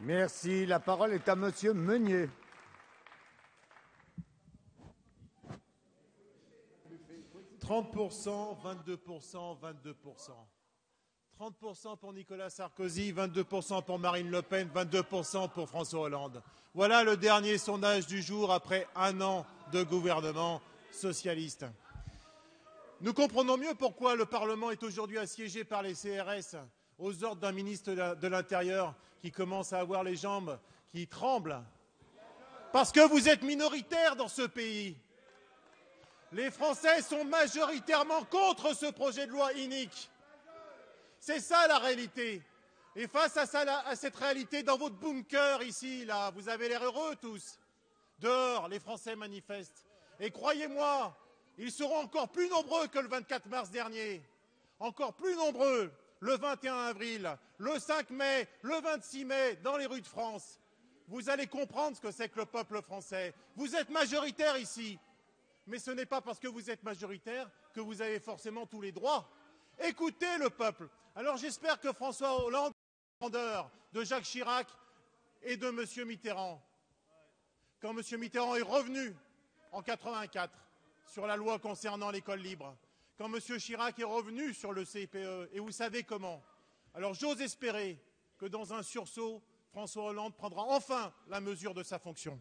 Merci. La parole est à Monsieur Meunier. « 30%, 22%, 22%. 30% pour Nicolas Sarkozy, 22% pour Marine Le Pen, 22% pour François Hollande. Voilà le dernier sondage du jour après un an de gouvernement socialiste. Nous comprenons mieux pourquoi le Parlement est aujourd'hui assiégé par les CRS aux ordres d'un ministre de l'Intérieur qui commence à avoir les jambes qui tremblent. Parce que vous êtes minoritaires dans ce pays. Les Français sont majoritairement contre ce projet de loi inique. C'est ça la réalité. Et face à cette réalité, dans votre bunker ici, là, vous avez l'air heureux tous. Dehors, les Français manifestent. Et croyez-moi, ils seront encore plus nombreux que le 24 mars dernier. Encore plus nombreux le 21 avril, le 5 mai, le 26 mai, dans les rues de France. Vous allez comprendre ce que c'est que le peuple français. Vous êtes majoritaire ici. Mais ce n'est pas parce que vous êtes majoritaire que vous avez forcément tous les droits. Écoutez le peuple. Alors j'espère que François Hollande est grandeur de Jacques Chirac et de M. Mitterrand. Quand M. Mitterrand est revenu en 84 sur la loi concernant l'école libre, quand M. Chirac est revenu sur le CPE, et vous savez comment. Alors j'ose espérer que dans un sursaut, François Hollande prendra enfin la mesure de sa fonction.